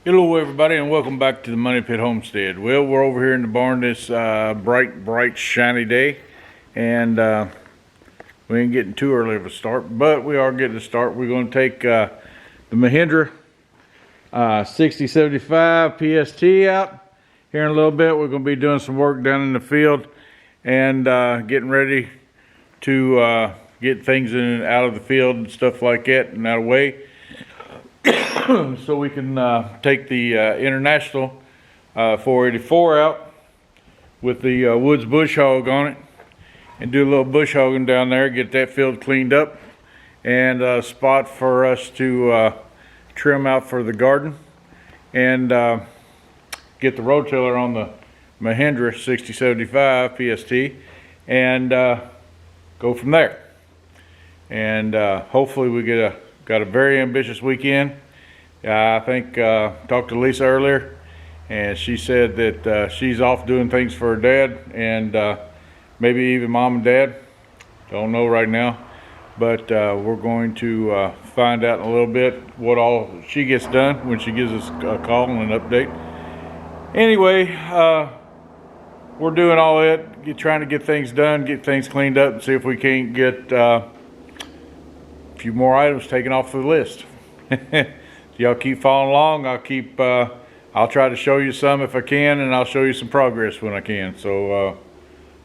Hello everybody and welcome back to the Moneypit Homestead. Well, we're over here in the barn this bright shiny day, and we ain't getting too early of a start, but we are getting a start. We're going to take the Mahindra 6075 PST out here in a little bit. We're going to be doing some work down in the field and getting ready to get things out of the field and stuff like that and out of the way. So we can take the International 484 out with the Woods bush hog on it and do a little bush hogging down there, get that field cleaned up, and a spot for us to trim out for the garden, and get the rotiller on the Mahindra 6075 PST and go from there. And hopefully we got a very ambitious weekend. I think talked to Lisa earlier, and she said that she's off doing things for her dad and maybe even mom and dad. Don't know right now, but we're going to find out in a little bit what all she gets done when she gives us a call and an update. Anyway, we're doing all that, trying to get things done, get things cleaned up, and see if we can't get a few more items taken off the list. Y'all keep following along. I'll try to show you some if I can, and I'll show you some progress when I can. So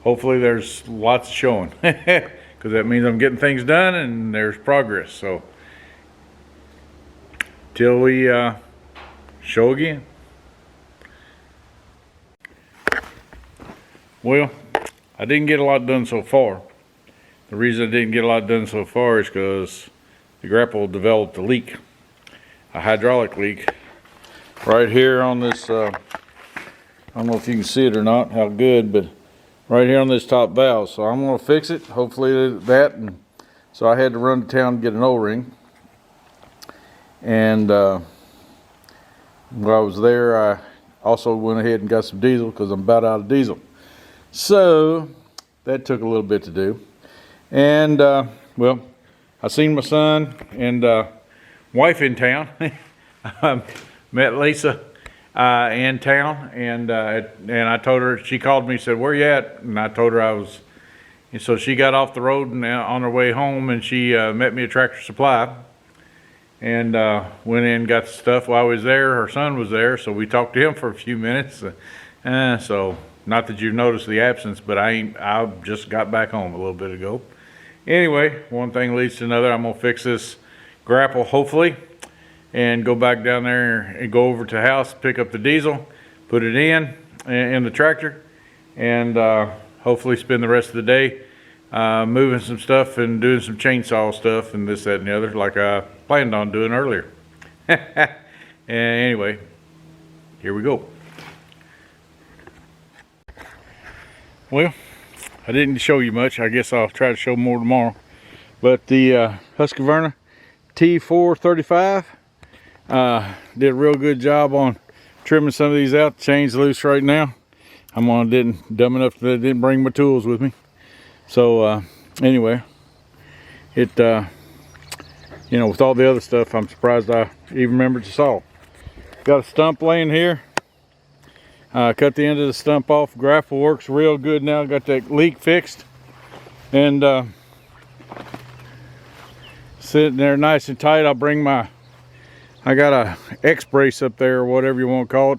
hopefully there's lots of showing, because that means I'm getting things done and there's progress. So till we show again. Well, I didn't get a lot done so far. The reason I didn't get a lot done so far is because the grapple developed a leak. A hydraulic leak right here on this I don't know if you can see it or not, how good, but right here on this top valve. So I'm going to fix it, hopefully that. And so I had to run to town and get an O-ring, and while I was there I also went ahead and got some diesel because I'm about out of diesel. So that took a little bit to do. And well, I seen my son and wife in town. Met Lisa in town, and I told her, she called me and said, "Where you at?" And I told her I was, and so she got off the road and on her way home, and she met me at Tractor Supply and went in and got the stuff. While I was there, her son was there, so we talked to him for a few minutes. So not that you've noticed the absence, but I just got back home a little bit ago. Anyway, one thing leads to another. I'm gonna fix this grapple hopefully and go back down there and go over to the house, pick up the diesel, put it in the tractor, and hopefully spend the rest of the day moving some stuff and doing some chainsaw stuff and this, that, and the other, like I planned on doing earlier. And anyway, here we go. Well, I didn't show you much. I guess I'll try to show more tomorrow. But the Husqvarna T435 did a real good job on trimming some of these out. The chain's loose right now. I'm dumb enough that I didn't bring my tools with me. So anyway, it you know, with all the other stuff, I'm surprised I even remembered to saw. Got a stump laying here. Cut the end of the stump off. Grapple works real good now. Got that leak fixed, and sitting there nice and tight. I got a X brace up there, or whatever you want to call it,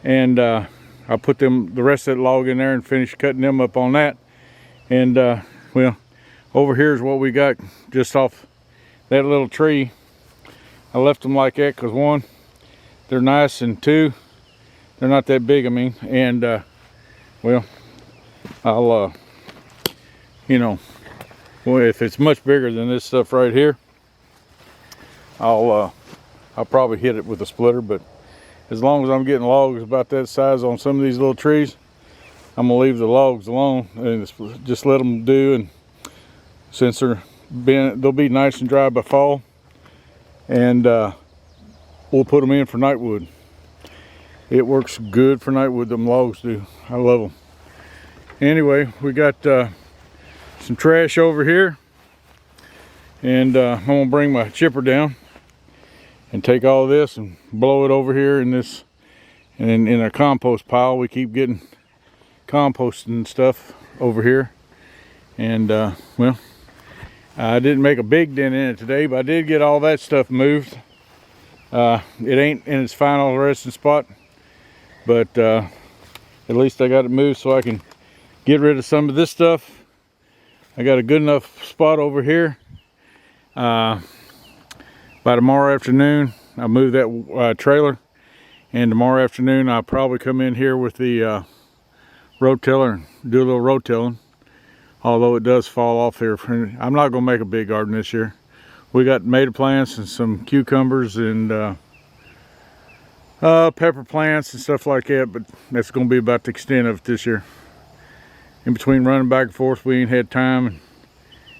and I'll put the rest of that log in there and finish cutting them up on that. And well, over here is what we got just off that little tree. I left them like that because one, they're nice, and two, they're not that big, I mean. And well, I'll you know, well, if it's much bigger than this stuff right here, I'll probably hit it with a splitter. But as long as I'm getting logs about that size on some of these little trees, I'm gonna leave the logs alone and just let them do. And since they'll be nice and dry by fall, and we'll put them in for nightwood. It works good for nightwood, them logs do. I love them. Anyway, we got some trash over here, and I'm gonna bring my chipper down and take all this and blow it over here in this, and in our compost pile. We keep getting compost and stuff over here. And well, I didn't make a big dent in it today, but I did get all that stuff moved. It ain't in its final resting spot, but at least I got it moved so I can get rid of some of this stuff. I got a good enough spot over here. By tomorrow afternoon, I'll move that trailer, and tomorrow afternoon I'll probably come in here with the rotiller and do a little rotilling. Although it does fall off here. I'm not going to make a big garden this year. We got tomato plants and some cucumbers and pepper plants and stuff like that, but that's going to be about the extent of it this year. In between running back and forth, we ain't had time,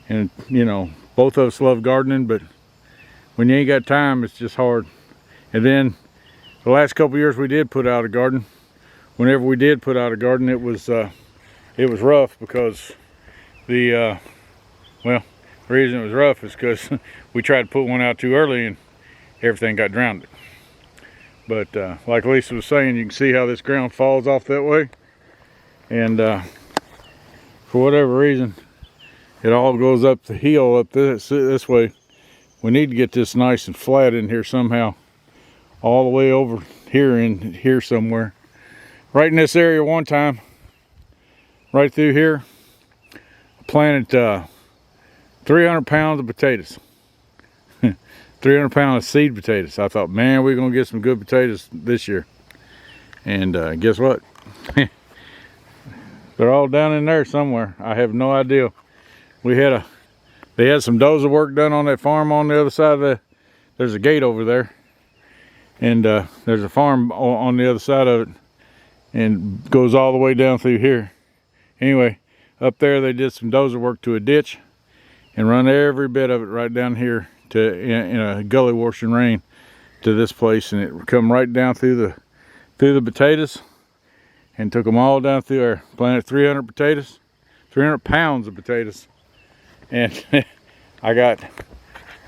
and you know, both of us love gardening, but when you ain't got time, it's just hard. And then the last couple years we did put out a garden. Whenever we did put out a garden, it was rough because well, the reason it was rough is because we tried to put one out too early and everything got drowned. But like Lisa was saying, you can see how this ground falls off that way, and for whatever reason it all goes up the hill up this way. We need to get this nice and flat in here somehow, all the way over here and here somewhere. Right in this area one time, right through here, planted 300 pounds of potatoes. 300 pounds of seed potatoes. I thought, man, we're gonna get some good potatoes this year. And guess what? They're all down in there somewhere. I have no idea. They had some dozer work done on that farm on the other side of there's a gate over there, and there's a farm on the other side of it, and goes all the way down through here. Anyway, up there they did some dozer work to a ditch and run every bit of it right down here in a gully washing rain to this place, and it come right down through the potatoes and took them all down through there. Planted 300 potatoes, 300 pounds of potatoes, and I got,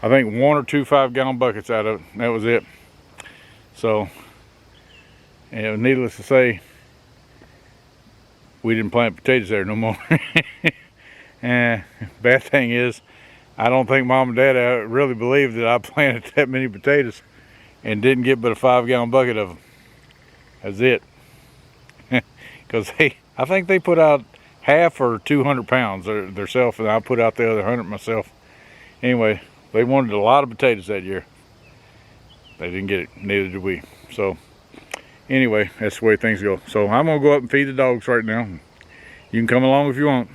I think, 1 or 2 5-gallon buckets out of it. That was it. So, and needless to say, we didn't plant potatoes there no more. And bad thing is, I don't think Mom and Dad really believed that I planted that many potatoes and didn't get but a 5-gallon bucket of them. That's it. Because I think they put out half or 200 pounds themselves, and I put out the other 100 myself. Anyway, they wanted a lot of potatoes that year. They didn't get it, neither did we. So anyway, that's the way things go. So I'm gonna go up and feed the dogs right now. You can come along if you want.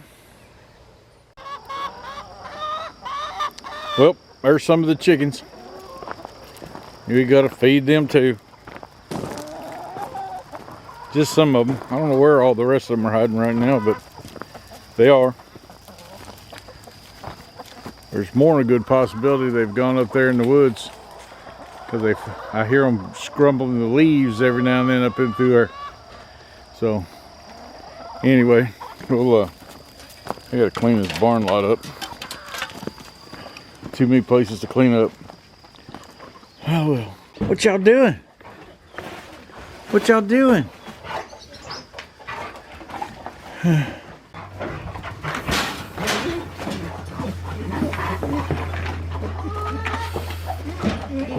Well, there's some of the chickens. We gotta feed them too. Just some of them. I don't know where all the rest of them are hiding right now, but they are. There's more than a good possibility they've gone up there in the woods, because I hear them scrumbling the leaves every now and then up in through there. So anyway, we'll I gotta clean this barn lot up. Too many places to clean up. Oh well. What y'all doing? What y'all doing?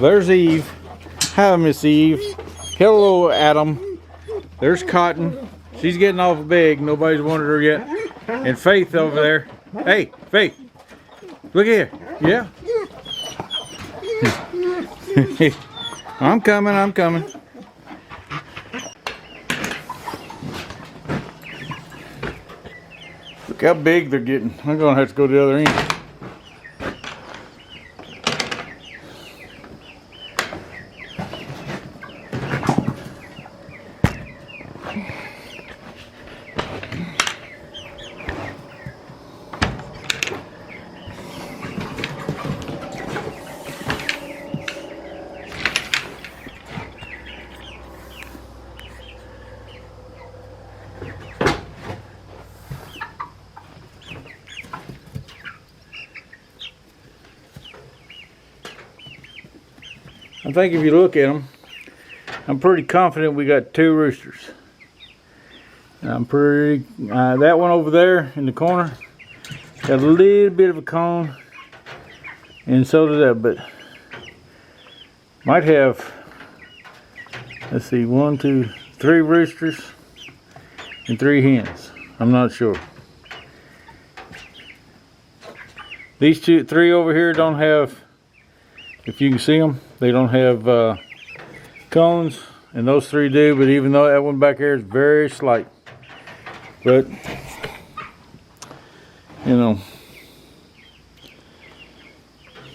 There's Eve. Hi, Miss Eve. Hello, Adam. There's Cotton. She's getting awful big. Nobody's wanted her yet. And Faith over there. Hey, Faith. Look here. Yeah. I'm coming. I'm coming. Look how big they're getting. I'm going to have to go to the other end. I think if you look at them, I'm pretty confident we got 2 roosters. I'm pretty, that one over there in the corner got a little bit of a cone, and so does that, but might have, let's see, 1, 2, 3 roosters and 3 hens. I'm not sure. These 3 over here don't have, if you can see them, they don't have cones, and those 3 do, but even though that one back there is very slight. But, you know,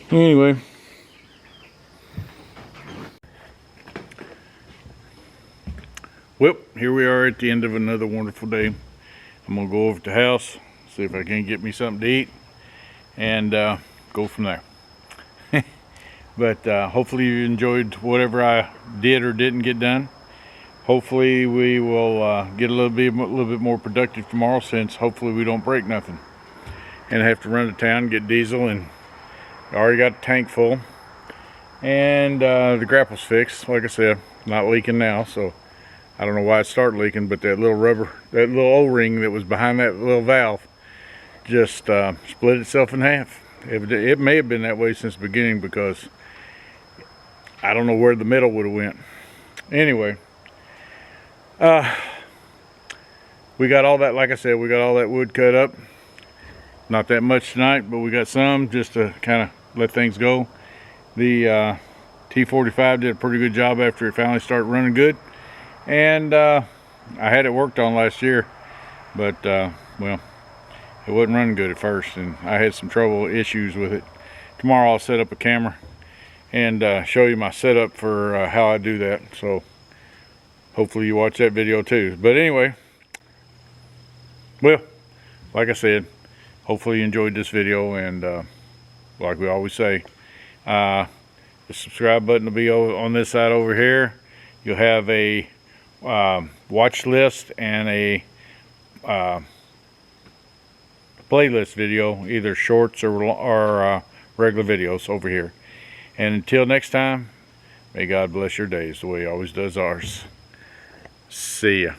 anyway. Well, here we are at the end of another wonderful day. I'm gonna go over to the house, see if I can get me something to eat, and go from there. But hopefully you enjoyed whatever I did or didn't get done. Hopefully we will get a little bit more productive tomorrow, since hopefully we don't break nothing and have to run to town, get diesel, and I already got the tank full, and the grapple's fixed. Like I said, not leaking now, so I don't know why it started leaking, but that little O-ring that was behind that little valve just split itself in half. It may have been that way since the beginning, because I don't know where the metal would have went. Anyway, we got all that, like I said, we got all that wood cut up. Not that much tonight, but we got some just to kind of let things go. The T45 did a pretty good job after it finally started running good. And I had it worked on last year, but well, it wasn't running good at first, and I had some issues with it. Tomorrow I'll set up a camera and show you my setup for how I do that, so hopefully you watch that video too. But anyway, well, like I said, hopefully you enjoyed this video, and like we always say, the subscribe button will be on this side over here. You'll have a watch list and a playlist video, either shorts or regular videos over here. And until next time, may God bless your days the way He always does ours. See ya.